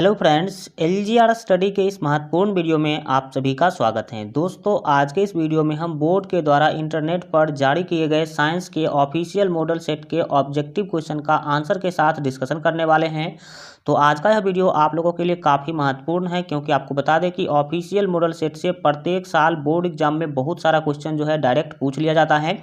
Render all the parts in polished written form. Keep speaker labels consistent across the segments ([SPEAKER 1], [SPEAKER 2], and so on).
[SPEAKER 1] Hello friends, LGR study के इस महत्वपूर्ण वीडियो में आप सभी का स्वागत है। दोस्तों, आज के इस वीडियो में हम बोर्ड के द्वारा इंटरनेट पर जारी किए गए साइंस के ऑफिशियल मॉडल सेट के ऑब्जेक्टिव क्वेश्चन का आंसर के साथ डिस्कशन करने वाले हैं। तो आज का यह वीडियो आप लोगों के लिए काफ़ी महत्वपूर्ण है, क्योंकि आपको बता दें कि ऑफिशियल मॉडल सेट से प्रत्येक साल बोर्ड एग्जाम में बहुत सारा क्वेश्चन जो है डायरेक्ट पूछ लिया जाता है।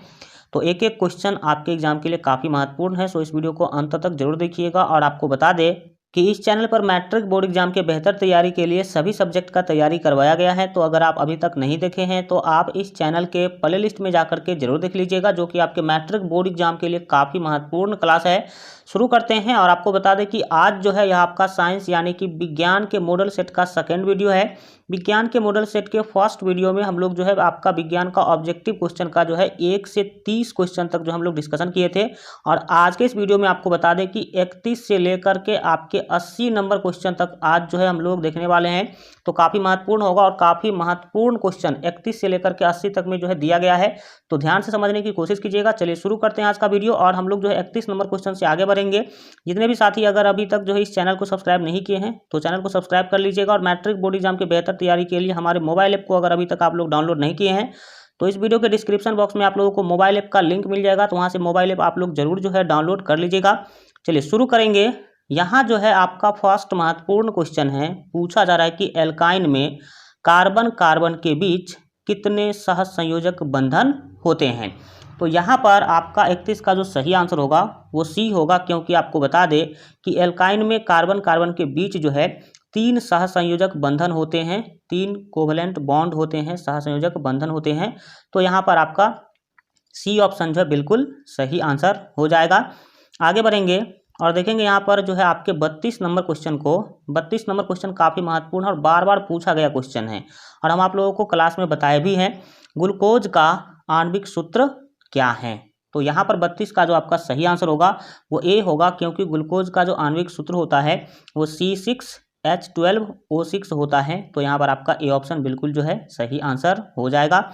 [SPEAKER 1] तो एक एक क्वेश्चन आपके एग्जाम के लिए काफ़ी महत्वपूर्ण है। सो इस वीडियो को अंत तक जरूर देखिएगा। और आपको बता दें कि इस चैनल पर मैट्रिक बोर्ड एग्जाम के बेहतर तैयारी के लिए सभी सब्जेक्ट का तैयारी करवाया गया है। तो अगर आप अभी तक नहीं देखे हैं तो आप इस चैनल के प्ले लिस्ट में जाकर के जरूर देख लीजिएगा, जो कि आपके मैट्रिक बोर्ड एग्जाम के लिए काफ़ी महत्वपूर्ण क्लास है। शुरू करते हैं। और आपको बता दें कि आज जो है यह आपका साइंस यानी कि विज्ञान के मॉडल सेट का सेकेंड वीडियो है। विज्ञान के मॉडल सेट के फर्स्ट वीडियो में हम लोग जो है आपका विज्ञान का ऑब्जेक्टिव क्वेश्चन का जो है 1 से 30 क्वेश्चन तक जो हम लोग डिस्कशन किए थे। और आज के इस वीडियो में आपको बता दें कि 31 से लेकर के आपके 80 नंबर क्वेश्चन तक आज जो है हम लोग देखने वाले हैं। तो काफ़ी महत्वपूर्ण होगा और काफ़ी महत्वपूर्ण क्वेश्चन 31 से लेकर के 80 तक में जो है दिया गया है। तो ध्यान से समझने की कोशिश कीजिएगा। चलिए शुरू करते हैं आज का वीडियो। और हम लोग जो है 31 नंबर क्वेश्चन से आगे बढ़ेंगे। जितने भी साथी अगर अभी तक जो है इस चैनल को सब्सक्राइब नहीं किए हैं तो चैनल को सब्सक्राइब कर लीजिएगा। और मैट्रिक बोर्ड एग्जाम के बेहतर तैयारी के लिए हमारे मोबाइल ऐप को अगर अभी तक आप लोग डाउनलोड नहीं किए हैं तो इस वीडियो के डिस्क्रिप्शन बॉक्स में आप लोगों को मोबाइल ऐप का लिंक मिल जाएगा। तो वहाँ से मोबाइल ऐप आप लोग जरूर जो है डाउनलोड कर लीजिएगा। चलिए शुरू करेंगे। यहाँ जो है आपका फर्स्ट महत्वपूर्ण क्वेश्चन है, पूछा जा रहा है कि एल्काइन में कार्बन कार्बन के बीच कितने सहसंयोजक बंधन होते हैं। तो यहाँ पर आपका 31 का जो सही आंसर होगा वो सी होगा, क्योंकि आपको बता दें कि एल्काइन में कार्बन कार्बन के बीच जो है 3 सहसंयोजक बंधन होते हैं, 3 कोवलेंट बॉन्ड होते हैं, सहसंयोजक बंधन होते हैं। तो यहाँ पर आपका सी ऑप्शन जो है बिल्कुल सही आंसर हो जाएगा। आगे बढ़ेंगे और देखेंगे यहाँ पर जो है आपके 32 नंबर क्वेश्चन को, 32 नंबर क्वेश्चन काफ़ी महत्वपूर्ण और बार बार पूछा गया क्वेश्चन है और हम आप लोगों को क्लास में बताए भी हैं। ग्लूकोज का आणविक सूत्र क्या है। तो यहाँ पर 32 का जो आपका सही आंसर होगा वो ए होगा, क्योंकि ग्लूकोज का जो आणविक सूत्र होता है वो C6H12O6 होता है। तो यहाँ पर आपका ए ऑप्शन बिल्कुल जो है सही आंसर हो जाएगा।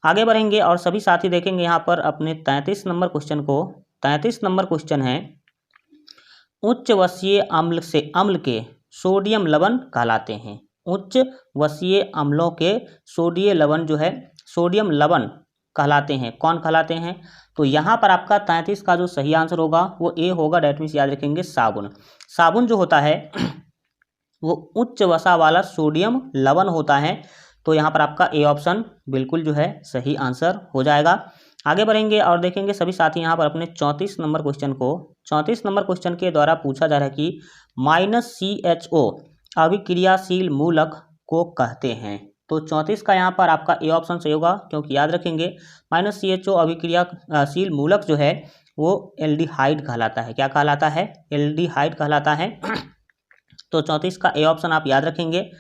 [SPEAKER 1] आगे बढ़ेंगे और सभी साथी देखेंगे यहाँ पर अपने 33 नंबर क्वेश्चन को। 33 नंबर क्वेश्चन है, उच्च वसीय अम्ल से अम्ल के सोडियम लवण कहलाते हैं। उच्च वसीय अम्लों के सोडियम लवण जो है सोडियम लवण कहलाते हैं। कौन कहलाते हैं? तो यहाँ पर आपका 33 का जो सही आंसर होगा वो ए होगा। डेट मीन्स याद रखेंगे साबुन। साबुन जो होता है वो उच्च वसा वाला सोडियम लवण होता है। तो यहाँ पर आपका ए ऑप्शन बिल्कुल जो है सही आंसर हो जाएगा। आगे बढ़ेंगे और देखेंगे सभी साथी यहाँ पर अपने 34 नंबर क्वेश्चन को। 34 नंबर क्वेश्चन के द्वारा पूछा जा रहा है कि -CHO अभिक्रियाशील मूलक को कहते हैं। तो 34 का यहाँ पर आपका ए ऑप्शन सही होगा, क्योंकि याद रखेंगे -CHO अभिक्रियाशील मूलक जो है वो एल्डिहाइड कहलाता है। क्या कहलाता है? एल्डिहाइड कहलाता है। तो 34 का ए ऑप्शन आप याद रखेंगे।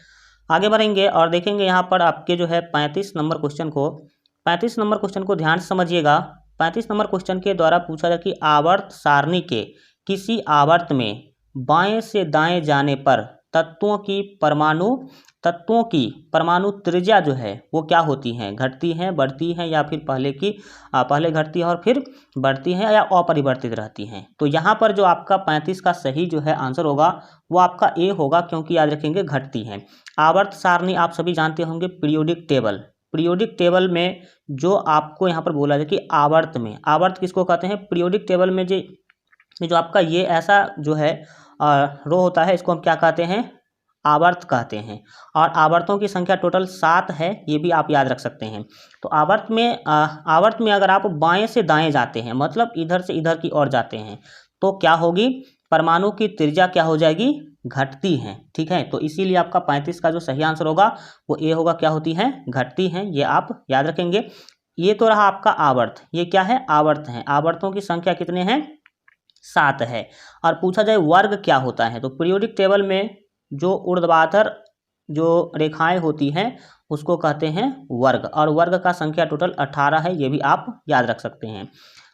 [SPEAKER 1] आगे बढ़ेंगे और देखेंगे यहाँ पर आपके जो है 35 नंबर क्वेश्चन को। 35 नंबर क्वेश्चन को ध्यान से समझिएगा। 35 नंबर क्वेश्चन के द्वारा पूछा जाए कि आवर्त सारणी के किसी आवर्त में बाएं से दाएं जाने पर तत्वों की परमाणु त्रिज्या जो है वो क्या होती हैं? घटती हैं, बढ़ती हैं, या फिर पहले घटती है और फिर बढ़ती हैं, या अपरिवर्तित रहती हैं। तो यहाँ पर जो आपका 35 का सही जो है आंसर होगा वो आपका ए होगा, क्योंकि याद रखेंगे घटती हैं। आवर्त सारणी आप सभी जानते होंगे, पीरियोडिक टेबल में जो आपको यहाँ पर बोला जाए कि आवर्त किसको कहते हैं? पीरियोडिक टेबल में जो आपका ये ऐसा जो है रो होता है, इसको हम क्या कहते हैं? आवर्त कहते हैं। और आवर्तों की संख्या टोटल 7 है, ये भी आप याद रख सकते हैं। तो आवर्त में अगर आप बाएं से दाएं जाते हैं, मतलब इधर से इधर की ओर जाते हैं, तो क्या होगी? परमाणु की त्रिज्या क्या हो जाएगी? घटती हैं। ठीक है, तो इसीलिए आपका 35 का जो सही आंसर होगा वो ए होगा। क्या होती हैं? घटती हैं। ये आप याद रखेंगे। ये तो रहा आपका आवर्त। ये क्या है? आवर्त हैं। आवर्तों की संख्या कितने हैं? 7 है। और पूछा जाए वर्ग क्या होता है, तो पीरियोडिक टेबल में जो ऊर्ध्वाधर जो रेखाएं होती हैं उसको कहते हैं वर्ग, और वर्ग का संख्या टोटल 18 है। ये भी आप याद रख सकते हैं।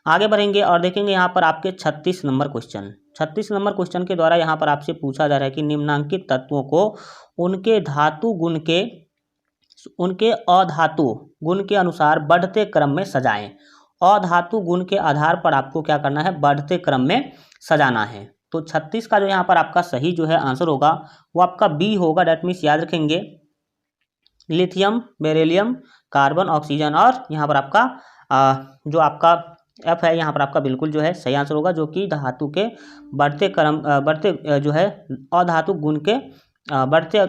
[SPEAKER 1] आगे बढ़ेंगे और देखेंगे यहाँ पर आपके 36 नंबर क्वेश्चन। 36 नंबर क्वेश्चन के द्वारा यहाँ पर आपसे पूछा जा रहा है कि निम्नांकित तत्वों को उनके अधातु गुण के अनुसार बढ़ते क्रम में सजाएं। अधातु गुण के आधार पर आपको क्या करना है? बढ़ते क्रम में सजाना है। तो तो 36 का जो यहाँ पर आपका सही जो है आंसर होगा वो आपका बी होगा। डेट मीन्स याद रखेंगे लिथियम, बेरिलियम, कार्बन, ऑक्सीजन और यहाँ पर आपका जो आपका एफ है यहाँ पर आपका बिल्कुल जो है सही आंसर होगा, जो कि धातु के बढ़ते जो है अधातु गुण के बढ़ते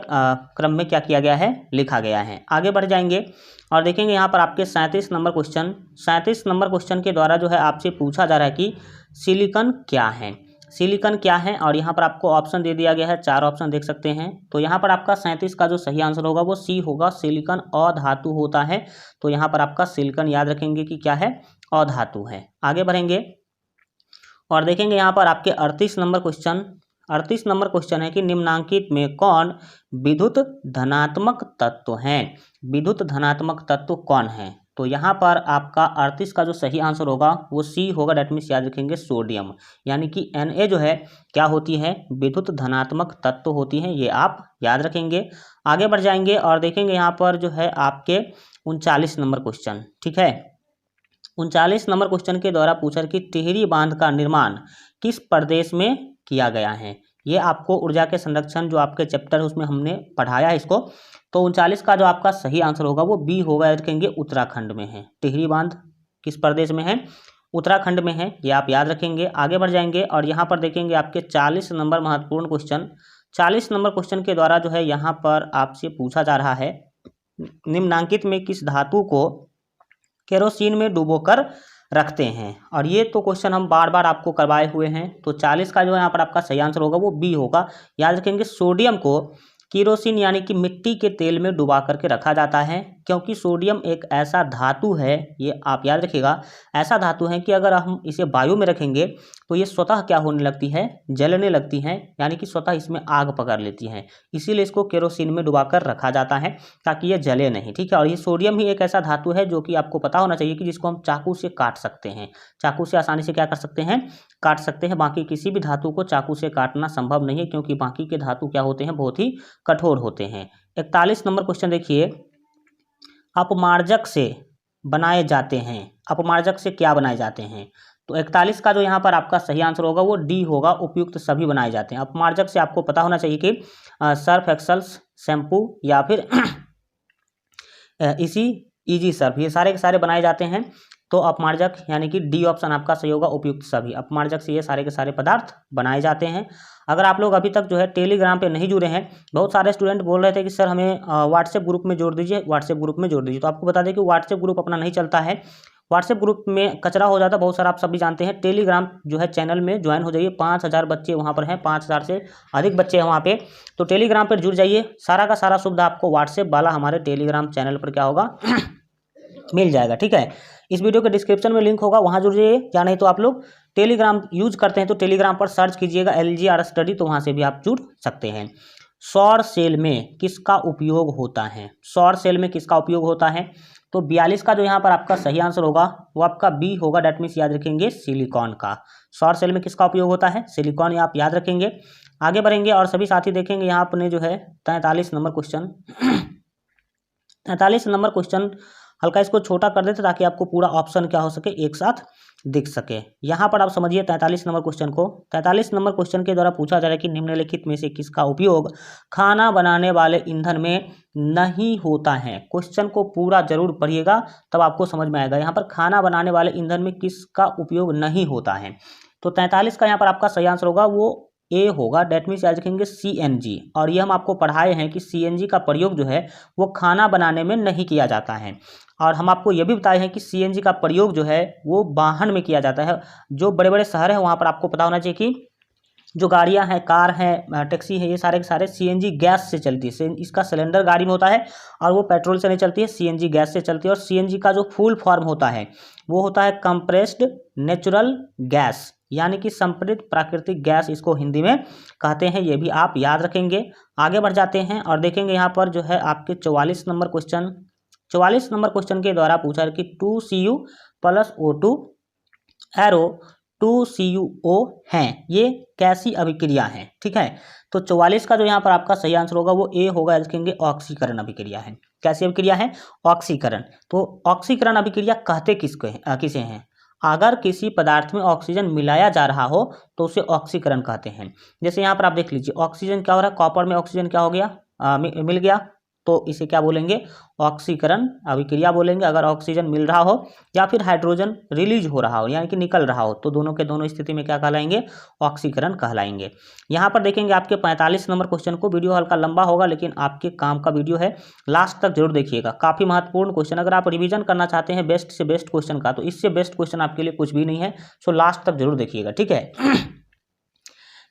[SPEAKER 1] क्रम में क्या किया गया है, लिखा गया है। आगे बढ़ जाएंगे और देखेंगे यहाँ पर आपके 37 नंबर क्वेश्चन। 37 नंबर क्वेश्चन के द्वारा जो है आपसे पूछा जा रहा है कि सिलिकॉन क्या है, सिलिकॉन क्या है, और यहाँ पर आपको ऑप्शन दे दिया गया है, 4 ऑप्शन देख सकते हैं। तो यहाँ पर आपका 37 का जो सही आंसर होगा वो सी होगा, सिलिकॉन अधातु होता है। तो यहाँ पर आपका सिलिकॉन याद रखेंगे कि क्या है, अधातु है। आगे बढ़ेंगे और देखेंगे यहाँ पर आपके 38 नंबर क्वेश्चन। 38 नंबर क्वेश्चन है कि निम्नांकित में कौन विद्युत धनात्मक तत्व है, विद्युत धनात्मक तत्व कौन है। तो यहाँ पर आपका 38 का जो सही आंसर होगा वो सी होगा। डेट मीन्स याद रखेंगे सोडियम, यानी कि Na जो है क्या होती है, विद्युत धनात्मक तत्व होती है, ये आप याद रखेंगे। आगे बढ़ जाएंगे और देखेंगे यहाँ पर जो है आपके 39 नंबर क्वेश्चन। ठीक है, 39 नंबर क्वेश्चन के द्वारा पूछा कि टिहरी बांध का निर्माण किस प्रदेश में किया गया है। ये आपको ऊर्जा के संरक्षण जो आपके चैप्टर है उसमें हमने पढ़ाया है इसको। तो 39 का जो आपका सही आंसर होगा वो बी होगा, याद रखेंगे उत्तराखंड में है। टिहरी बांध किस प्रदेश में है, उत्तराखंड में है, ये आप याद रखेंगे। आगे बढ़ जाएंगे और यहाँ पर देखेंगे आपके 40 नंबर महत्वपूर्ण क्वेश्चन। 40 नंबर क्वेश्चन के द्वारा जो है यहाँ पर आपसे पूछा जा रहा है निम्नांकित में किस धातु को केरोसिन में डुबोकर रखते हैं। और ये तो क्वेश्चन हम बार बार आपको करवाए हुए हैं। तो 40 का जो यहाँ पर आपका सही आंसर होगा वो बी होगा, याद रखेंगे सोडियम को केरोसिन यानी कि मिट्टी के तेल में डुबा करके रखा जाता है, क्योंकि सोडियम एक ऐसा धातु है, ये आप याद रखिएगा, ऐसा धातु है कि अगर हम इसे वायु में रखेंगे तो ये स्वतः क्या होने लगती है, जलने लगती है, यानी कि स्वतः इसमें आग पकड़ लेती है। इसीलिए इसको केरोसिन में डुबाकर रखा जाता है ताकि ये जले नहीं। ठीक है, और ये सोडियम ही एक ऐसा धातु है जो कि आपको पता होना चाहिए कि जिसको हम चाकू से काट सकते हैं, चाकू से आसानी से क्या कर सकते हैं, काट सकते हैं। बाकी किसी भी धातु को चाकू से काटना संभव नहीं है, क्योंकि बाकी के धातु क्या होते हैं, बहुत ही कठोर होते हैं। 41 नंबर क्वेश्चन देखिए, अपमार्जक से बनाए जाते हैं, अपमार्जक से क्या बनाए जाते हैं। तो 41 का जो यहाँ पर आपका सही आंसर होगा वो डी होगा, उपयुक्त सभी बनाए जाते हैं। अपमार्जक से आपको पता होना चाहिए कि सर्फ एक्सल, शैम्पू या फिर इजी सर्फ, ये सारे के सारे बनाए जाते हैं। तो अपमार्जक यानी कि डी ऑप्शन आपका सही होगा, उपयुक्त सभी। अपमार्जक से ये सारे के सारे पदार्थ बनाए जाते हैं। अगर आप लोग अभी तक जो है टेलीग्राम पे नहीं जुड़े हैं, बहुत सारे स्टूडेंट बोल रहे थे कि सर हमें व्हाट्सएप ग्रुप में जोड़ दीजिए, व्हाट्सएप ग्रुप में जोड़ दीजिए। तो आपको बता दें कि व्हाट्सएप ग्रुप अपना नहीं चलता है, व्हाट्सएप ग्रुप में कचरा हो जाता है बहुत सारा, आप सभी जानते हैं। टेलीग्राम जो है चैनल में ज्वाइन हो जाइए, 5000 बच्चे वहाँ पर हैं, 5000 से अधिक बच्चे हैं वहाँ पे। तो टेलीग्राम पर जुड़ जाइए, सारा का सारा सुविधा आपको व्हाट्सएप वाला हमारे टेलीग्राम चैनल पर क्या होगा, मिल जाएगा। ठीक है, इस वीडियो के डिस्क्रिप्शन में लिंक होगा, वहाँ जुड़ जाइए। या नहीं तो आप लोग टेलीग्राम यूज करते हैं तो टेलीग्राम पर सर्च कीजिएगा LGR स्टडी, तो वहाँ से भी आप जुड़ सकते हैं। सौर सेल में किसका उपयोग होता है, सौर सेल में किसका उपयोग होता है। तो 42 का जो यहाँ पर आपका सही आंसर होगा वो आपका बी होगा। डेट मीन्स याद रखेंगे सिलिकॉन का। सौर सेल में किसका उपयोग होता है, सिलिकॉन, ये आप याद रखेंगे। आगे बढ़ेंगे और सभी साथी देखेंगे यहाँ अपने जो है 43 नंबर क्वेश्चन। 43 नंबर क्वेश्चन हल्का इसको छोटा कर देते ताकि आपको पूरा ऑप्शन क्या हो सके, एक साथ दिख सके। यहाँ पर आप समझिए 43 नंबर क्वेश्चन को। 43 नंबर क्वेश्चन के द्वारा पूछा जा रहा है कि निम्नलिखित में से किसका उपयोग खाना बनाने वाले ईंधन में नहीं होता है। क्वेश्चन को पूरा जरूर पढ़िएगा तब आपको समझ में आएगा। यहाँ पर खाना बनाने वाले ईंधन में किसका उपयोग नहीं होता है। तो 43 का यहाँ पर आपका सही आंसर होगा वो ए होगा। डेट मीन्स याद रखेंगे CNG। और ये हम आपको पढ़ाए हैं कि CNG का प्रयोग जो है वो खाना बनाने में नहीं किया जाता है। और हम आपको ये भी बताए हैं कि CNG का प्रयोग जो है वो वाहन में किया जाता है। जो बड़े बड़े शहर हैं वहाँ पर आपको पता होना चाहिए कि जो गाड़ियाँ हैं, कार हैं, टैक्सी है, ये सारे के सारे CNG गैस से चलती है। इसका सिलेंडर गाड़ी में होता है और वो पेट्रोल से नहीं चलती है, CNG गैस से चलती है। और CNG का जो फुल फॉर्म होता है वो होता है कंप्रेस्ड नेचुरल गैस, यानी कि संपीड़ित प्राकृतिक गैस इसको हिंदी में कहते हैं। ये भी आप याद रखेंगे। आगे बढ़ जाते हैं और देखेंगे यहाँ पर जो है आपके 44 नंबर क्वेश्चन। 44 नंबर क्वेश्चन के द्वारा पूछा है कि 2Cu + O2 एरो 2CuO हैं, ये कैसी अभिक्रिया है। ठीक है, तो 44 का जो यहाँ पर आपका सही आंसर होगा वो ए होगा। लिखेंगे ऑक्सीकरण अभिक्रिया है। कैसी अभिक्रिया है, ऑक्सीकरण। तो ऑक्सीकरण अभिक्रिया कहते किसे हैं, अगर किसी पदार्थ में ऑक्सीजन मिलाया जा रहा हो तो उसे ऑक्सीकरण कहते हैं। जैसे यहाँ पर आप देख लीजिए, ऑक्सीजन क्या हो रहा है, कॉपर में ऑक्सीजन क्या हो गया, मिल गया, तो इसे क्या बोलेंगे, ऑक्सीकरण अभिक्रिया बोलेंगे। अगर ऑक्सीजन मिल रहा हो या फिर हाइड्रोजन रिलीज हो रहा हो यानी कि निकल रहा हो, तो दोनों के दोनों स्थिति में क्या कहलाएंगे, ऑक्सीकरण कहलाएंगे। यहाँ पर देखेंगे आपके 45 नंबर क्वेश्चन को, वीडियो हल्का लंबा होगा लेकिन आपके काम का वीडियो है, लास्ट तक जरूर देखिएगा, काफ़ी महत्वपूर्ण क्वेश्चन। अगर आप रिवीजन करना चाहते हैं बेस्ट से बेस्ट क्वेश्चन का, तो इससे बेस्ट क्वेश्चन आपके लिए कुछ भी नहीं है, सो लास्ट तक जरूर देखिएगा, ठीक है।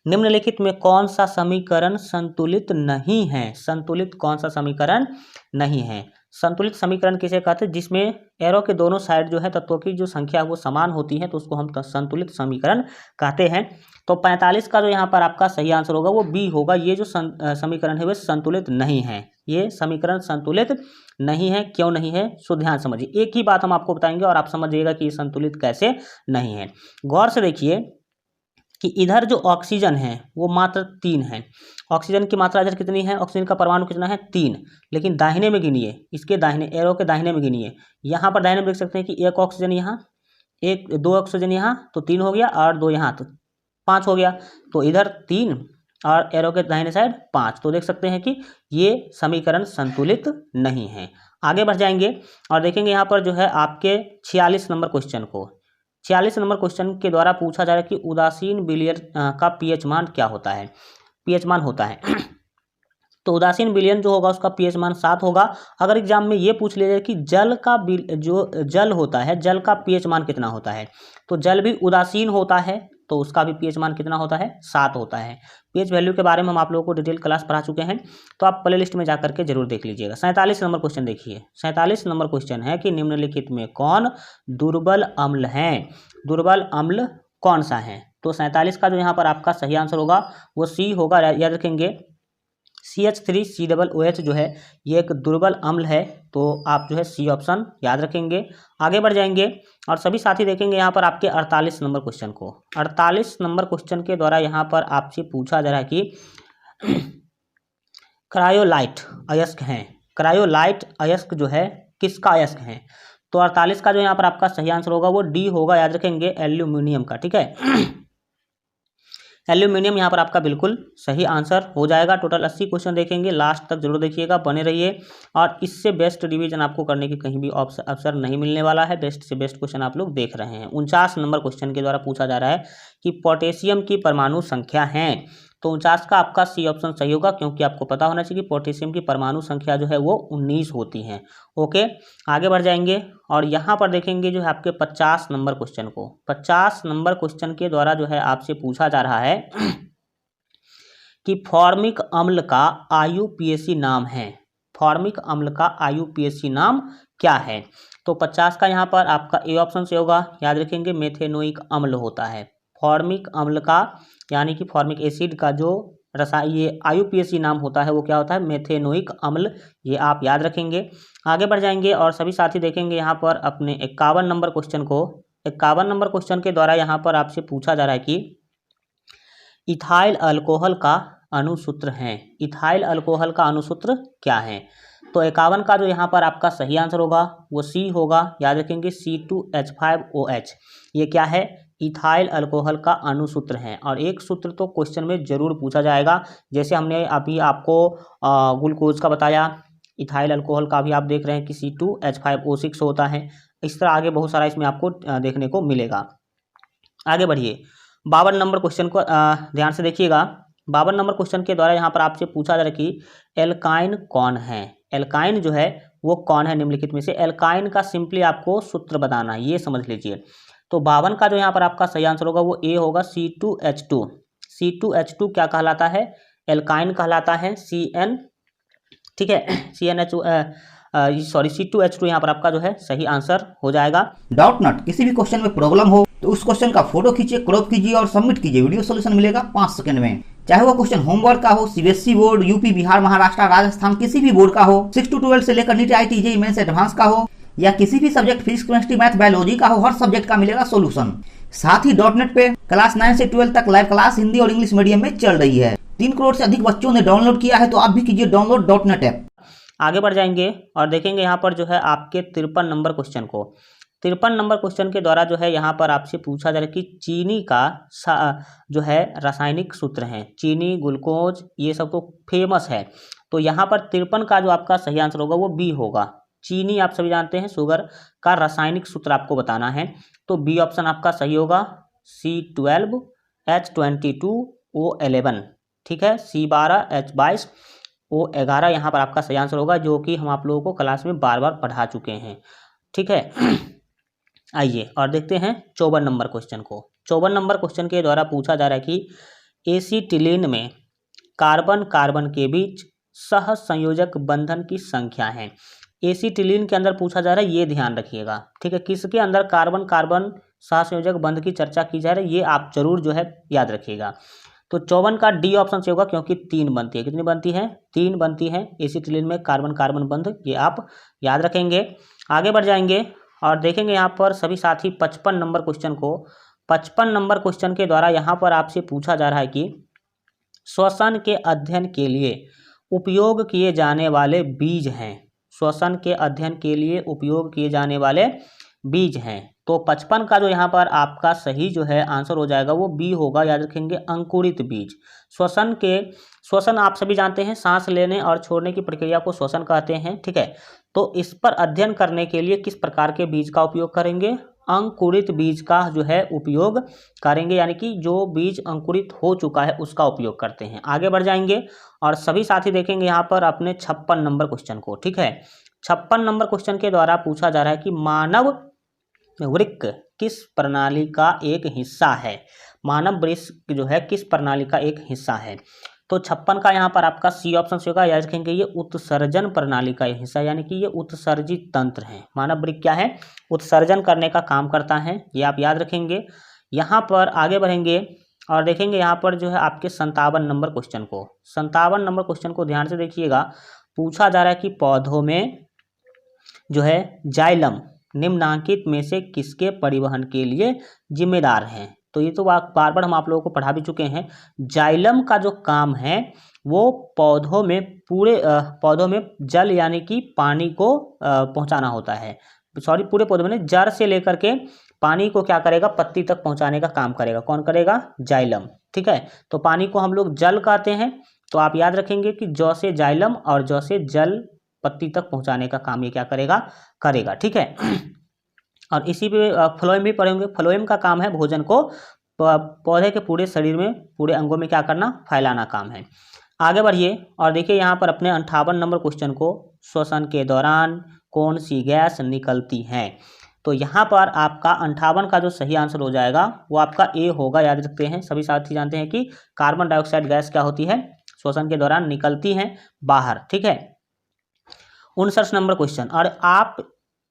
[SPEAKER 1] निम्नलिखित में कौन सा समीकरण संतुलित नहीं है, संतुलित कौन सा समीकरण नहीं है। संतुलित समीकरण किसे कहते हैं, जिसमें एरो के दोनों साइड जो है तत्वों की जो संख्या है वो समान होती है, तो उसको हम संतुलित समीकरण कहते हैं। तो 45 का जो यहाँ पर आपका सही आंसर होगा वो बी होगा। ये जो समीकरण है वह संतुलित नहीं है, ये समीकरण संतुलित नहीं है। क्यों नहीं है, सो ध्यान समझिए, एक ही बात हम आपको बताएंगे और आप समझिएगा कि ये संतुलित कैसे नहीं है। गौर से देखिए कि इधर जो ऑक्सीजन है वो मात्र 3 है, ऑक्सीजन की मात्रा इधर कितनी है, ऑक्सीजन का परमाणु कितना है 3, लेकिन दाहिने में गिनिए, इसके दाहिने एरो के दाहिने में गिनिए, यहाँ पर दाहिने में देख सकते हैं कि एक ऑक्सीजन यहाँ, एक 2 ऑक्सीजन यहाँ, तो 3 हो गया, और 2 यहाँ तो 5 हो गया। तो इधर 3 और एरो के दाहिने साइड 5, तो देख सकते हैं कि ये समीकरण संतुलित नहीं है। आगे बढ़ जाएंगे और देखेंगे यहाँ पर जो है आपके 46 नंबर क्वेश्चन को, 46 नंबर क्वेश्चन के द्वारा पूछा जा रहा है कि उदासीन विलयन का पीएच मान क्या होता है, पीएच मान होता है। तो उदासीन विलयन जो होगा उसका पीएच मान 7 होगा। अगर एग्जाम में ये पूछ लिया जाए कि जल का जो जल होता है, जल का पीएच मान कितना होता है, तो जल भी उदासीन होता है, तो उसका भी पीएच मान कितना होता है, 7 होता है। पीएच वैल्यू के बारे में हम आप लोगों को डिटेल क्लास पढ़ा चुके हैं, तो आप प्ले लिस्ट में जाकर के जरूर देख लीजिएगा। 47 नंबर क्वेश्चन देखिए, 47 नंबर क्वेश्चन है कि निम्नलिखित में कौन दुर्बल अम्ल है, दुर्बल अम्ल कौन सा है। तो 47 का जो यहाँ पर आपका सही आंसर होगा वो सी होगा। याद रखेंगे CH3COOH जो है ये एक दुर्बल अम्ल है, तो आप जो है सी ऑप्शन याद रखेंगे। आगे बढ़ जाएंगे और सभी साथी देखेंगे यहाँ पर आपके 48 नंबर क्वेश्चन को। 48 नंबर क्वेश्चन के द्वारा यहाँ पर आपसे पूछा जा रहा है कि क्रायोलाइट अयस्क हैं, क्रायोलाइट अयस्क जो है किसका अयस्क है। तो 48 का जो यहाँ पर आपका सही आंसर होगा वो डी होगा, याद रखेंगे, एल्यूमिनियम का, ठीक है। एल्यूमिनियम यहाँ पर आपका बिल्कुल सही आंसर हो जाएगा। टोटल 80 क्वेश्चन देखेंगे, लास्ट तक जरूर देखिएगा, बने रहिए। और इससे बेस्ट रिवीजन आपको करने की कहीं भी अवसर नहीं मिलने वाला है, बेस्ट से बेस्ट क्वेश्चन आप लोग देख रहे हैं। 49 नंबर क्वेश्चन के द्वारा पूछा जा रहा है कि पोटेशियम की परमाणु संख्या है। तो 49 का आपका सी ऑप्शन सही होगा, क्योंकि आपको पता होना चाहिए कि पोटेशियम की परमाणु संख्या जो है वो 19 होती है। ओके, आगे बढ़ जाएंगे और यहाँ पर देखेंगे जो है आपके 50 नंबर क्वेश्चन को। 50 नंबर क्वेश्चन के द्वारा जो है आपसे पूछा जा रहा है कि फॉर्मिक अम्ल का IUPAC नाम है, फॉर्मिक अम्ल का IUPAC नाम क्या है। तो 50 का यहाँ पर आपका ए ऑप्शन से होगा, याद रखेंगे, मेथेनोइक अम्ल होता है। फॉर्मिक अम्ल का यानी कि फॉर्मिक एसिड का जो ये IUPAC नाम होता है वो क्या होता है, मेथेनोइक अम्ल, ये आप याद रखेंगे। आगे बढ़ जाएंगे और सभी साथी देखेंगे यहाँ पर अपने 51 नंबर क्वेश्चन को। 51 नंबर क्वेश्चन के द्वारा यहाँ पर आपसे पूछा जा रहा है कि इथाइल अल्कोहल का अणुसूत्र है, इथाइल अल्कोहल का अणुसूत्र क्या है। तो 51 का जो यहाँ पर आपका सही आंसर होगा वो सी होगा, याद रखेंगे, C2H5OH। ये क्या है, इथाइल अल्कोहल का अणुसूत्र है। और एक सूत्र तो क्वेश्चन में जरूर पूछा जाएगा, जैसे हमने अभी आपको ग्लूकोज का बताया, इथाइल अल्कोहल का भी आप देख रहे हैं कि C2H5O6 होता है। इस तरह आगे बहुत सारा इसमें आपको देखने को मिलेगा। आगे बढ़िए, 52 नंबर क्वेश्चन को ध्यान से देखिएगा। 52 नंबर क्वेश्चन के द्वारा यहाँ पर आपसे पूछा जा रहा है कि एल्काइन कौन है, एल्काइन जो है वो कौन है निम्नलिखित में से। एल्काइन का सिंपली आपको सूत्र बताना है, ये समझ लीजिए। तो 52 का जो यहाँ पर आपका सही आंसर होगा वो ए होगा, C2H2। C2H2 क्या कहलाता है, एल्काइन कहलाता है, CN, ठीक है, C2H2 यहाँ पर आपका जो है सही आंसर हो जाएगा।
[SPEAKER 2] डाउट नॉट, किसी भी क्वेश्चन में प्रॉब्लम हो तो उस क्वेश्चन का फोटो खींचिए, क्रॉप कीजिए और सबमिट कीजिए, वीडियो सॉल्यूशन मिलेगा 5 सेकंड में। चाहे वो क्वेश्चन होमवर्क का हो, CBSE board, UP, Bihar, Maharashtra, Rajasthan, किसी भी बोर्ड का हो, 6 to 12 से लेकर NEET, IIT, JEE mains advance का हो, या किसी भी subject physics, chemistry, math, biology का हो, हर सब्जेक्ट का मिलेगा सोल्यूशन। साथ ही .NET पे क्लास 9 से 12 तक लाइव क्लास हिंदी और इंग्लिश मीडियम में चल रही है। 3 करोड़ से अधिक बच्चों ने डाउनलोड किया है, तो आप भी कीजिए डाउनलोड .NET ऐप।
[SPEAKER 1] आगे बढ़ जाएंगे और देखेंगे यहाँ पर जो है आपके 53 नंबर क्वेश्चन को। 53 नंबर क्वेश्चन के द्वारा जो है यहाँ पर आपसे पूछा जा रहा है कि चीनी का जो है रासायनिक सूत्र है, चीनी, ग्लूकोज, ये सब तो फेमस है। तो यहाँ पर 53 का जो आपका सही आंसर होगा वो बी होगा। चीनी आप सभी जानते हैं, शुगर का रासायनिक सूत्र आपको बताना है, तो बी ऑप्शन आपका सही होगा, C12H22O11, ठीक है, C12H22O11 यहाँ पर आपका सही आंसर होगा, जो कि हम आप लोगों को क्लास में बार बार पढ़ा चुके हैं, ठीक है। आइए और देखते हैं 54 नंबर क्वेश्चन को। 54 नंबर क्वेश्चन के द्वारा पूछा जा रहा है कि एसीटिलीन में कार्बन कार्बन के बीच सह संयोजक बंधन की संख्या है। एसीटिलीन के अंदर पूछा जा रहा है, ये ध्यान रखिएगा, ठीक है, किसके अंदर कार्बन कार्बन सहसंयोजक बंध की चर्चा की जा रही है, ये आप जरूर जो है याद रखिएगा। तो 54 का डी ऑप्शन से होगा, क्योंकि 3 बनती है। कितनी बनती है? 3 बनती है एसीटिलीन में कार्बन कार्बन बंध, ये आप याद रखेंगे। आगे बढ़ जाएंगे और देखेंगे यहाँ पर सभी साथी 55 नंबर क्वेश्चन को। 55 नंबर क्वेश्चन के द्वारा यहाँ पर आपसे पूछा जा रहा है कि श्वसन के अध्ययन के लिए उपयोग किए जाने वाले बीज हैं, श्वसन के अध्ययन के लिए उपयोग किए जाने वाले बीज हैं। तो 55 का जो यहाँ पर आपका सही जो है आंसर हो जाएगा वो बी होगा, याद रखेंगे, अंकुरित बीज। श्वसन आप सभी जानते हैं, सांस लेने और छोड़ने की प्रक्रिया को श्वसन कहते हैं, ठीक है। तो इस पर अध्ययन करने के लिए किस प्रकार के बीज का उपयोग करेंगे? अंकुरित बीज का जो है उपयोग करेंगे, यानी कि जो बीज अंकुरित हो चुका है उसका उपयोग करते हैं। आगे बढ़ जाएंगे और सभी साथी देखेंगे यहाँ पर अपने 56 नंबर क्वेश्चन को, ठीक है। 56 नंबर क्वेश्चन के द्वारा पूछा जा रहा है कि मानव वृक्क किस प्रणाली का एक हिस्सा है? मानव वृक्क जो है किस प्रणाली का एक हिस्सा है? तो 56 का यहाँ पर आपका सी ऑप्शन से होगा, याद रखेंगे, ये उत्सर्जन प्रणाली का हिस्सा, यानी कि ये उत्सर्जित तंत्र है। मानव वृक्क क्या है? उत्सर्जन करने का काम करता है, ये आप याद रखेंगे। यहाँ पर आगे बढ़ेंगे और देखेंगे यहाँ पर जो है आपके 57 नंबर क्वेश्चन को। 57 नंबर क्वेश्चन को ध्यान से देखिएगा। पूछा जा रहा है कि पौधों में जो है जाइलम निम्नांकित में से किसके परिवहन के लिए जिम्मेदार हैं? तो ये तो बार बार हम आप लोगों को पढ़ा भी चुके हैं। जाइलम का जो काम है वो पौधों में जल यानी कि पानी को पहुंचाना होता है। सॉरी, पूरे पौधे में जड़ से लेकर के पानी को क्या करेगा? पत्ती तक पहुंचाने का काम करेगा। कौन करेगा? जाइलम, ठीक है। तो पानी को हम लोग जल कहते हैं, तो आप याद रखेंगे कि जौ से जाइलम और जौ से जल पत्ती तक पहुंचाने का काम ये क्या करेगा, ठीक है। और इसी पे फ्लोएम भी पढ़ेंगे। फ्लोएम का काम है भोजन को पौधे के पूरे शरीर में, पूरे अंगों में क्या करना? फैलाना काम है। आगे बढ़िए और देखिए यहाँ पर अपने 58 नंबर क्वेश्चन को, श्वसन के दौरान कौन सी गैस निकलती है? तो यहाँ पर आपका 58 का जो सही आंसर हो जाएगा वो आपका ए होगा, याद रखते हैं। सभी साथी जानते हैं कि कार्बन डाइऑक्साइड गैस क्या होती है? श्वसन के दौरान निकलती है बाहर, ठीक है। 59 नंबर क्वेश्चन, और आप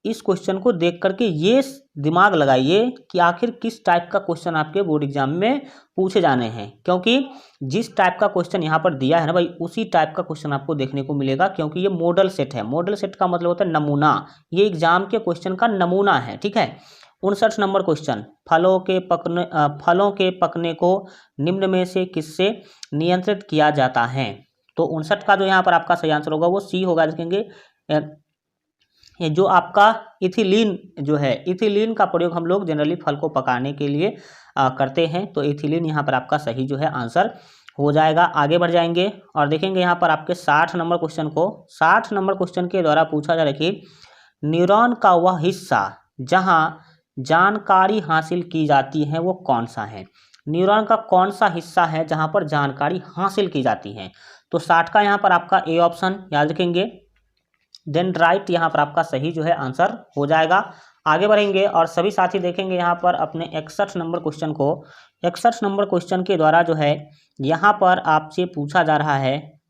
[SPEAKER 1] इस क्वेश्चन को देख करके ये दिमाग लगाइए कि आखिर किस टाइप का क्वेश्चन आपके बोर्ड एग्जाम में पूछे जाने हैं, क्योंकि जिस टाइप का क्वेश्चन यहाँ पर दिया है ना भाई, उसी टाइप का क्वेश्चन आपको देखने को मिलेगा, क्योंकि ये मॉडल सेट है। मॉडल सेट का मतलब होता है नमूना, ये एग्जाम के क्वेश्चन का नमूना है, ठीक है। 59 नंबर क्वेश्चन, फलों के पकने को निम्न में से किससे नियंत्रित किया जाता है? तो 59 का जो यहाँ पर आपका सही आंसर होगा वो सी होगा, देखेंगे। ये जो आपका इथिलीन जो है, इथिलीन का प्रयोग हम लोग जनरली फल को पकाने के लिए करते हैं, तो इथिलीन यहाँ पर आपका सही जो है आंसर हो जाएगा। आगे बढ़ जाएंगे और देखेंगे यहाँ पर आपके 60 नंबर क्वेश्चन को। 60 नंबर क्वेश्चन के द्वारा पूछा जा रहा है कि न्यूरॉन का वह हिस्सा जहाँ जानकारी हासिल की जाती है वो कौन सा है? न्यूरॉन का कौन सा हिस्सा है जहाँ पर जानकारी हासिल की जाती है? तो 60 का यहाँ पर आपका ए ऑप्शन, याद रखेंगे, डेंड्राइट यहाँ पर आपका सही जो है आंसर हो जाएगा। आगे बढ़ेंगे और सभी साथी देखेंगे यहाँ पर अपने 61 नंबर क्वेश्चन को। 61 नंबर क्वेश्चन के द्वारा जो है यहाँ पर आपसे पूछा जा रहा है,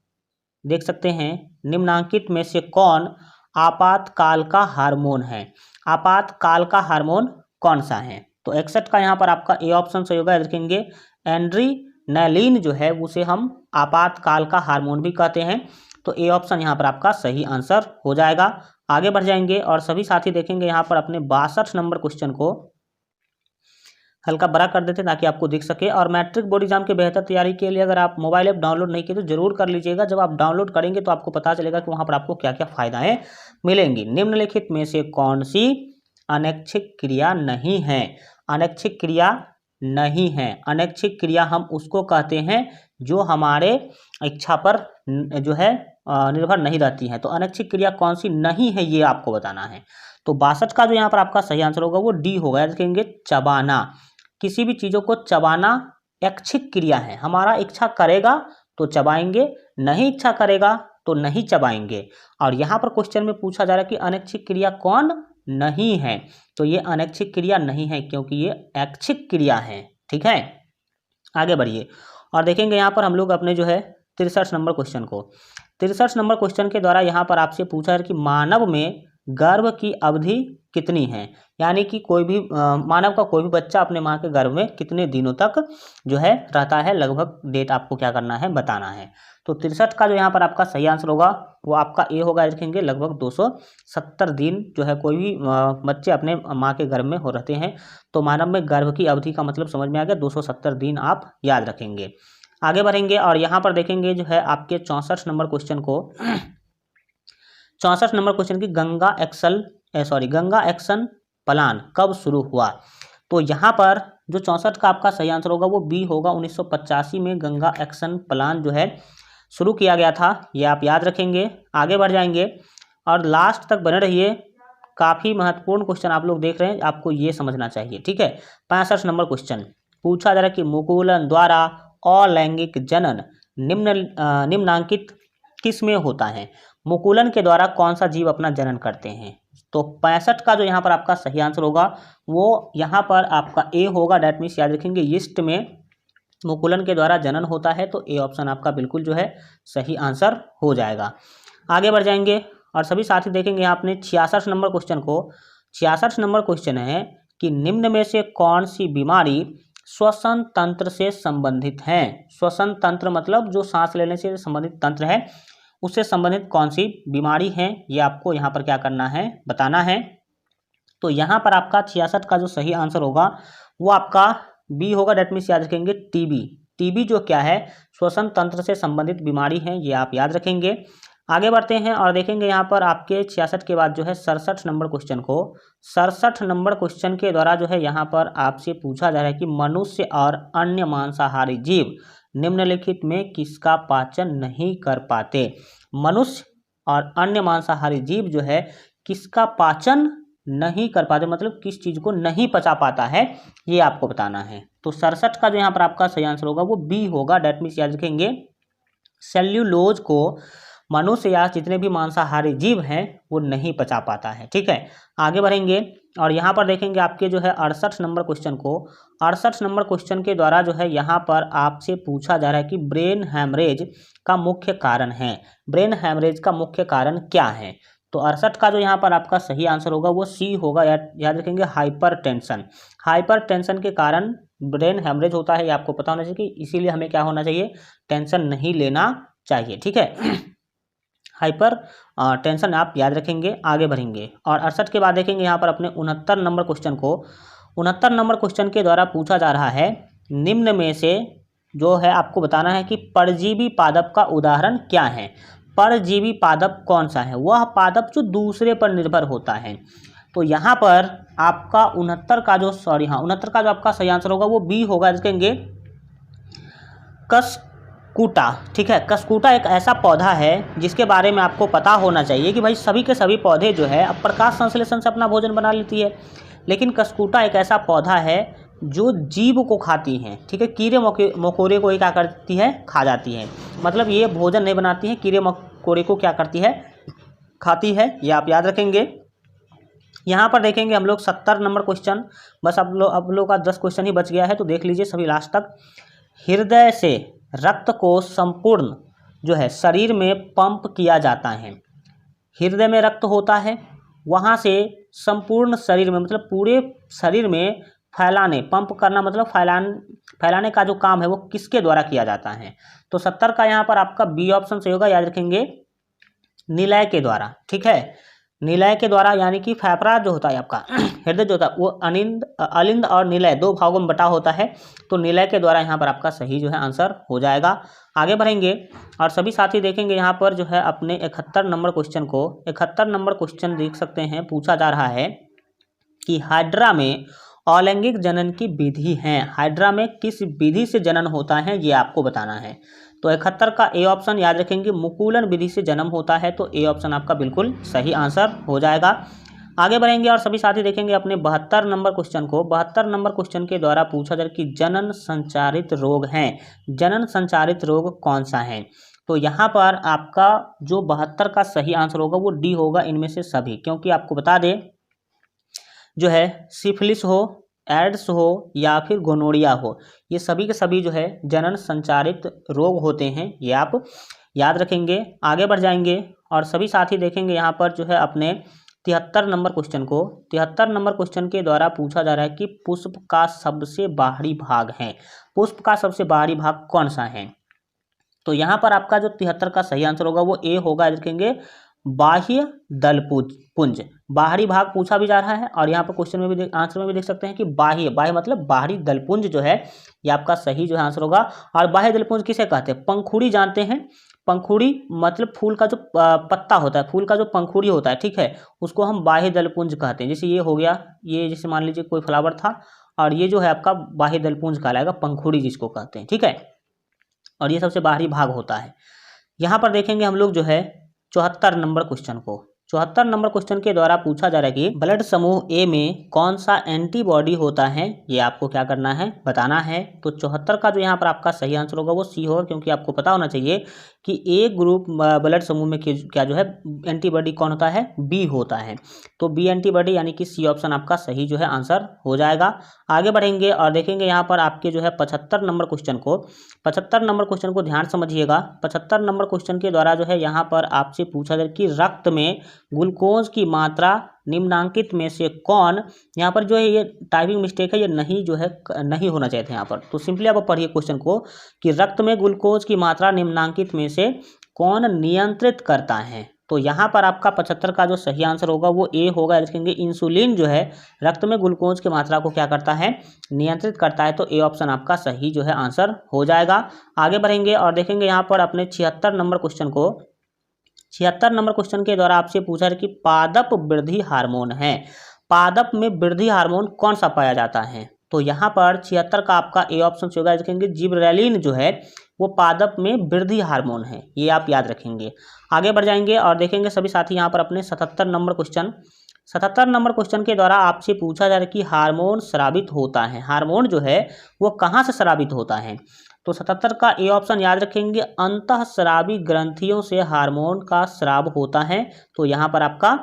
[SPEAKER 1] देख सकते हैं, निम्नांकित में से कौन आपातकाल का हार्मोन है? आपातकाल का हार्मोन कौन सा है? तो 61 का यहाँ पर आपका ए ऑप्शन सही होगा, देखेंगे, एड्रेनालिन जो है उसे हम आपातकाल का हार्मोन भी कहते हैं, तो ए ऑप्शन यहाँ पर आपका सही आंसर हो जाएगा। आगे बढ़ जाएंगे और सभी साथी देखेंगे यहाँ पर अपने 62 नंबर क्वेश्चन को। हल्का बड़ा कर देते ताकि आपको दिख सके। और मैट्रिक बोर्ड एग्जाम की बेहतर तैयारी के लिए अगर आप मोबाइल ऐप डाउनलोड नहीं किए तो जरूर कर लीजिएगा। जब आप डाउनलोड करेंगे तो आपको पता चलेगा कि वहाँ पर आपको क्या क्या फायदाएं मिलेंगी। निम्नलिखित में से कौन सी अनैच्छिक क्रिया नहीं है। अनैच्छिक क्रिया नहीं है। अनैच्छिक क्रिया हम उसको कहते हैं जो हमारे इच्छा पर जो है निर्भर नहीं रहती है। तो अनैच्छिक क्रिया कौन सी नहीं है ये आपको बताना है। तो 62 का जो यहाँ पर आपका सही आंसर होगा वो डी होगा। याद रखेंगे, चबाना। किसी भी चीज़ों को चबाना ऐच्छिक क्रिया है। हमारा इच्छा करेगा तो चबाएंगे, नहीं इच्छा करेगा तो नहीं चबाएंगे। और यहाँ पर क्वेश्चन में पूछा जा रहा है कि अनैच्छिक क्रिया कौन नहीं है, तो ये अनैच्छिक क्रिया नहीं है क्योंकि ये ऐच्छिक क्रिया है। ठीक है, आगे बढ़िए और देखेंगे यहाँ पर हम लोग अपने जो है 63 नंबर क्वेश्चन को। 63 नंबर क्वेश्चन के द्वारा यहाँ पर आपसे पूछा है कि मानव में गर्भ की अवधि कितनी है। यानी कि कोई भी मानव का कोई भी बच्चा अपने माँ के गर्भ में कितने दिनों तक जो है रहता है, लगभग डेट आपको क्या करना है, बताना है। तो 63 का जो यहाँ पर आपका सही आंसर होगा वो आपका ए होगा। रखेंगे लगभग 270 दिन जो है कोई भी बच्चे अपने माँ के गर्भ में हो रहते हैं। तो मानव में गर्भ की अवधि का मतलब समझ में आ गया, 270 दिन आप याद रखेंगे। आगे बढ़ेंगे और यहाँ पर देखेंगे जो है आपके 64 नंबर क्वेश्चन को। 64 नंबर क्वेश्चन की गंगा एक्शन प्लान कब शुरू हुआ। तो यहाँ पर जो 64 का आपका सही आंसर होगा वो बी होगा। 1985 में गंगा एक्शन प्लान जो है शुरू किया गया था, ये आप याद रखेंगे। आगे बढ़ जाएंगे और लास्ट तक बने रहिए, काफ़ी महत्वपूर्ण क्वेश्चन आप लोग देख रहे हैं, आपको ये समझना चाहिए। ठीक है, 65 नंबर क्वेश्चन पूछा जा रहा है कि मुकुलन द्वारा अलैंगिक जनन निम्नांकित किस में होता है। मुकुलन के द्वारा कौन सा जीव अपना जनन करते हैं। तो 65 का जो यहाँ पर आपका सही आंसर होगा वो यहाँ पर आपका ए होगा। डैट मीन्स याद रखेंगे यीस्ट में मुकुलन के द्वारा जनन होता है, तो ए ऑप्शन आपका बिल्कुल जो है सही आंसर हो जाएगा। आगे बढ़ जाएंगे और सभी साथी देखेंगे यहाँ अपने 66 नंबर क्वेश्चन को। 66 नंबर क्वेश्चन है कि निम्न में से कौन सी बीमारी श्वसन तंत्र से संबंधित है। श्वसन तंत्र मतलब जो सांस लेने से संबंधित तंत्र है, उससे संबंधित कौन सी बीमारी है, ये आपको यहाँ पर क्या करना है, बताना है। तो यहाँ पर आपका 66 का जो सही आंसर होगा वो आपका बी होगा। डेट मीन्स याद रखेंगे टीबी। टीबी जो क्या है, श्वसन तंत्र से संबंधित बीमारी है, ये आप याद रखेंगे। आगे बढ़ते हैं और देखेंगे यहाँ पर आपके 66 के बाद जो है 67 नंबर क्वेश्चन को। 67 नंबर क्वेश्चन के द्वारा जो है यहाँ पर आपसे पूछा जा रहा है कि मनुष्य और अन्य मांसाहारी जीव निम्नलिखित में किसका पाचन नहीं कर पाते। मनुष्य और अन्य मांसाहारी जीव जो है किसका पाचन नहीं कर पाते, मतलब किस चीज़ को नहीं पचा पाता है, ये आपको बताना है। तो 67 का जो यहाँ पर आपका सही आंसर होगा वो बी होगा। डेट मीन्स याद रखेंगे सेल्यूलोज को मनुष्य या जितने भी मांसाहारी जीव हैं वो नहीं पचा पाता है। ठीक है, आगे बढ़ेंगे और यहाँ पर देखेंगे आपके जो है 68 नंबर क्वेश्चन को। 68 नंबर क्वेश्चन के द्वारा जो है यहाँ पर आपसे पूछा जा रहा है कि ब्रेन हैमरेज का मुख्य कारण है। ब्रेन हैमरेज का मुख्य कारण क्या है। तो 68 का जो यहाँ पर आपका सही आंसर होगा वो सी होगा। याद रखेंगे हाइपर टेंशन। हाइपर टेंशन के कारण ब्रेन हैमरेज होता है, ये आपको पता होना चाहिए। इसीलिए हमें क्या होना चाहिए, टेंशन नहीं लेना चाहिए। ठीक है, हाइपर टेंशन आप याद रखेंगे। आगे बढ़ेंगे और 68 के बाद देखेंगे यहाँ पर अपने 69 नंबर क्वेश्चन को। 69 नंबर क्वेश्चन के द्वारा पूछा जा रहा है निम्न में से जो है आपको बताना है कि परजीवी पादप का उदाहरण क्या है। परजीवी पादप कौन सा है, वह पादप जो दूसरे पर निर्भर होता है। तो यहाँ पर आपका 69 का जो आपका सही आंसर होगा वो बी होगा। देखेंगे कसकूटा। ठीक है, कसकूटा एक ऐसा पौधा है जिसके बारे में आपको पता होना चाहिए कि भाई सभी के सभी पौधे जो है अब प्रकाश संश्लेषण से अपना भोजन बना लेती है, लेकिन कसकूटा एक ऐसा पौधा है जो जीव को खाती हैं। ठीक है, कीड़े मकोड़े को ही क्या करती है, खा जाती है। मतलब ये भोजन नहीं बनाती है, कीड़े मकोड़े को क्या करती है, खाती है, ये आप याद रखेंगे। यहाँ पर देखेंगे हम लोग 70 नंबर क्वेश्चन, बस अब लोग का 10 क्वेश्चन ही बच गया है, तो देख लीजिए सभी लास्ट तक। हृदय से रक्त को संपूर्ण जो है शरीर में पंप किया जाता है। हृदय में रक्त होता है, वहाँ से संपूर्ण शरीर में मतलब पूरे शरीर में फैलाने, पंप करना मतलब फैलाने का जो काम है वो किसके द्वारा किया जाता है। तो 70 का यहाँ पर आपका बी ऑप्शन सही होगा। याद रखेंगे निलय के द्वारा। ठीक है, निलय के द्वारा, यानी कि फेफड़ा जो होता है आपका हृदय जो होता है वो अलिंद और निलय दो भागों में बटा होता है। तो निलय के द्वारा यहाँ पर आपका सही जो है आंसर हो जाएगा। आगे बढ़ेंगे और सभी साथी देखेंगे यहाँ पर जो है अपने 71 नंबर क्वेश्चन को। 71 नंबर क्वेश्चन देख सकते हैं, पूछा जा रहा है कि हाइड्रा में अलैंगिक जनन की विधि है। हाइड्रा में किस विधि से जनन होता है ये आपको बताना है। तो 71 का ए ऑप्शन याद रखेंगे, मुकुलन विधि से जन्म होता है। तो ए ऑप्शन आपका बिल्कुल सही आंसर हो जाएगा। आगे बढ़ेंगे और सभी साथी देखेंगे अपने 72 नंबर क्वेश्चन को। 72 नंबर क्वेश्चन के द्वारा पूछा जाए कि जनन संचारित रोग हैं, जनन संचारित रोग कौन सा है। तो यहाँ पर आपका जो 72 का सही आंसर होगा वो डी होगा, इनमें से सभी। क्योंकि आपको बता दें जो है सिफिलिस हो, एड्स हो या फिर गोनोरिया हो, ये सभी के सभी जो है जनन संचारित रोग होते हैं, ये आप याद रखेंगे। आगे बढ़ जाएंगे और सभी साथी देखेंगे यहाँ पर जो है अपने 73 नंबर क्वेश्चन को। 73 नंबर क्वेश्चन के द्वारा पूछा जा रहा है कि पुष्प का सबसे बाहरी भाग है, पुष्प का सबसे बाहरी भाग कौन सा है। तो यहाँ पर आपका जो 73 का सही आंसर होगा वो ए होगा, देखेंगे बाह्य दलपुंज। बाहरी भाग पूछा भी जा रहा है और यहाँ पर क्वेश्चन में भी आंसर में भी देख सकते हैं कि बाह्य, बाह्य मतलब बाहरी दलपुंज जो है ये आपका सही जो है आंसर होगा। और बाह्य दलपुंज किसे कहते हैं, पंखुड़ी जानते हैं। पंखुड़ी मतलब फूल का जो पत्ता होता है, फूल का जो पंखुड़ी होता है, ठीक है, उसको हम बाह्य दलपुंज कहते हैं। जैसे ये हो गया, ये जैसे मान लीजिए कोई फ्लावर था और ये जो है आपका बाह्य दलपुंज कहलाएगा, पंखुड़ी जिसको कहते हैं, ठीक है। और ये सबसे बाहरी भाग होता है। यहाँ पर देखेंगे हम लोग जो है 74 नंबर क्वेश्चन को। 74 नंबर क्वेश्चन के द्वारा पूछा जा रहा है कि ब्लड समूह ए में कौन सा एंटीबॉडी होता है, ये आपको क्या करना है, बताना है। तो 74 का जो यहाँ पर आपका सही आंसर होगा वो सी होगा, क्योंकि आपको पता होना चाहिए कि ए ग्रुप ब्लड समूह में क्या जो है एंटीबॉडी कौन होता है, बी होता है। तो बी एंटीबॉडी यानी कि सी ऑप्शन आपका सही जो है आंसर हो जाएगा। आगे बढ़ेंगे और देखेंगे यहाँ पर आपके जो है 75 नंबर क्वेश्चन को। 75 नंबर क्वेश्चन को ध्यान समझिएगा। 75 नंबर क्वेश्चन के द्वारा जो है यहाँ पर आपसे पूछा जाए कि रक्त में ग्लूकोज की मात्रा निम्नांकित में से कौन, यहाँ पर जो है ये टाइपिंग मिस्टेक है, ये नहीं जो है नहीं होना चाहिए था यहाँ पर। तो सिंपली आप पढ़िए क्वेश्चन को कि रक्त में ग्लूकोज की मात्रा निम्नांकित में से कौन नियंत्रित करता है। तो यहाँ पर आपका 75 का जो सही आंसर होगा वो ए होगा, देखेंगे इंसुलिन जो है रक्त में ग्लूकोज की मात्रा को क्या करता है, नियंत्रित करता है। तो ए ऑप्शन आपका सही जो है आंसर हो जाएगा। आगे बढ़ेंगे और देखेंगे यहाँ पर अपने 76 नंबर क्वेश्चन को। 76 नंबर क्वेश्चन के द्वारा आपसे पूछा है कि पादप वृद्धि हार्मोन है, पादप में वृद्धि हार्मोन कौन सा पाया जाता है। तो यहाँ पर 76 का आपका ए ऑप्शन से होगा, देखेंगे जिबरेलिन जो है वो पादप में वृद्धि हार्मोन है, ये आप याद रखेंगे। आगे बढ़ जाएंगे और देखेंगे सभी साथी यहाँ पर अपने 77 नंबर क्वेश्चन। 77 नंबर क्वेश्चन के द्वारा आपसे पूछा जा रहा है कि हार्मोन स्रावित होता है, हार्मोन जो है वो कहाँ से स्रावित होता है। तो 77 का ए ऑप्शन याद रखेंगे, अंतःस्रावी ग्रंथियों से हार्मोन का स्राव होता है। तो यहाँ पर आपका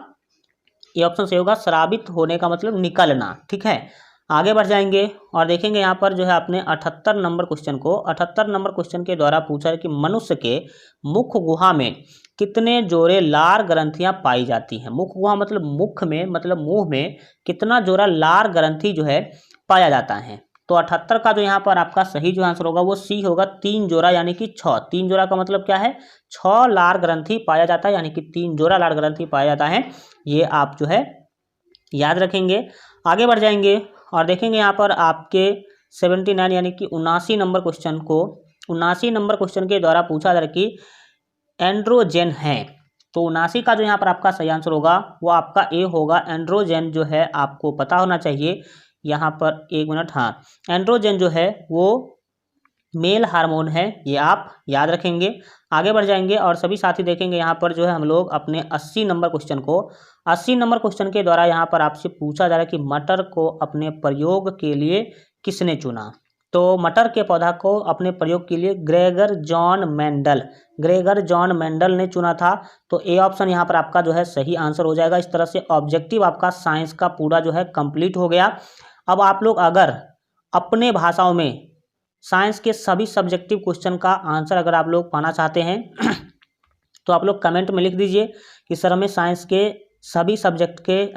[SPEAKER 1] ए ऑप्शन से होगा, स्रावित होने का मतलब निकलना, ठीक है। आगे बढ़ जाएंगे और देखेंगे यहाँ पर जो है अपने 78 नंबर क्वेश्चन को। 78 नंबर क्वेश्चन के द्वारा पूछा है कि मनुष्य के मुख गुहा में कितने जोड़े लार ग्रंथियां पाई जाती हैं। मुख गुहा मतलब मुख में, मतलब मुंह में कितना जोड़ा लार ग्रंथि जो है पाया जाता है। तो 78 का जो यहाँ पर आपका सही जो आंसर होगा वो सी होगा, 3 जोड़ा यानी कि 6। 3 जोड़ा का मतलब क्या है, 6 लार ग्रंथि पाया जाता है, यानी कि 3 जोड़ा लार ग्रंथि पाया जाता है, ये आप जो है याद रखेंगे। आगे बढ़ जाएंगे और देखेंगे यहाँ पर आपके 79 यानी कि 79 नंबर क्वेश्चन को। 79 नंबर क्वेश्चन के द्वारा पूछा जा रहा है कि एंड्रोजेन है। तो 79 का जो यहाँ पर आपका सही आंसर होगा वो आपका ए होगा, एंड्रोजेन जो है आपको पता होना चाहिए। यहाँ पर एक मिनट, हाँ, एंड्रोजेन जो है वो मेल हार्मोन है, ये आप याद रखेंगे। आगे बढ़ जाएंगे और सभी साथी देखेंगे यहाँ पर जो है हम लोग अपने 80 नंबर क्वेश्चन को। 80 नंबर क्वेश्चन के द्वारा यहाँ पर आपसे पूछा जा रहा है कि मटर को अपने प्रयोग के लिए किसने चुना। तो मटर के पौधा को अपने प्रयोग के लिए ग्रेगर जॉन मेंडल ने चुना था। तो ए ऑप्शन यहाँ पर आपका जो है सही आंसर हो जाएगा। इस तरह से ऑब्जेक्टिव आपका साइंस का पूरा जो है कंप्लीट हो गया। अब आप लोग अगर अपने भाषाओं में साइंस के सभी सब्जेक्टिव क्वेश्चन का आंसर अगर आप लोग पाना चाहते हैं तो आप लोग कमेंट में लिख दीजिए कि सर हमें साइंस के सभी सब्जेक्टिव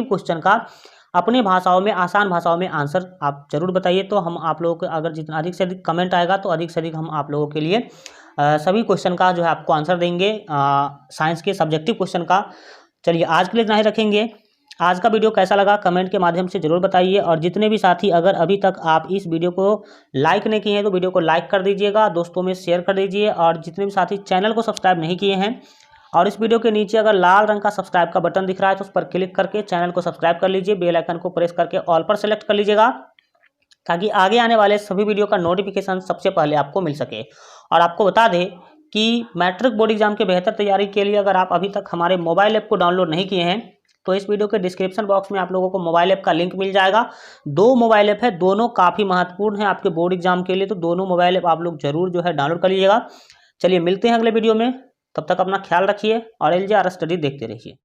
[SPEAKER 1] क्वेश्चन का अपने भाषाओं में, आसान भाषाओं में आंसर आप जरूर बताइए। तो हम आप लोगों को अगर जितना अधिक से अधिक कमेंट आएगा तो अधिक से अधिक हम आप लोगों के लिए सभी क्वेश्चन का जो है आपको आंसर देंगे, साइंस के सब्जेक्टिव क्वेश्चन का। चलिए आज के लिए इतना ही रखेंगे। आज का वीडियो कैसा लगा कमेंट के माध्यम से जरूर बताइए। और जितने भी साथी अगर अभी तक आप इस वीडियो को लाइक नहीं किए हैं तो वीडियो को लाइक कर दीजिएगा, दोस्तों में शेयर कर दीजिए। और जितने भी साथी चैनल को सब्सक्राइब नहीं किए हैं और इस वीडियो के नीचे अगर लाल रंग का सब्सक्राइब का बटन दिख रहा है तो उस पर क्लिक करके चैनल को सब्सक्राइब कर लीजिए, बेल आइकन को प्रेस करके ऑल पर सेलेक्ट कर लीजिएगा ताकि आगे आने वाले सभी वीडियो का नोटिफिकेशन सबसे पहले आपको मिल सके। और आपको बता दें कि मैट्रिक बोर्ड एग्जाम के बेहतर तैयारी के लिए अगर आप अभी तक हमारे मोबाइल ऐप को डाउनलोड नहीं किए हैं तो इस वीडियो के डिस्क्रिप्शन बॉक्स में आप लोगों को मोबाइल ऐप का लिंक मिल जाएगा। 2 मोबाइल ऐप है, दोनों काफ़ी महत्वपूर्ण है आपके बोर्ड एग्जाम के लिए, तो दोनों मोबाइल ऐप आप लोग जरूर जो है डाउनलोड कर लीजिएगा। चलिए मिलते हैं अगले वीडियो में, तब तक अपना ख्याल रखिए और LJR स्टडी देखते रहिए।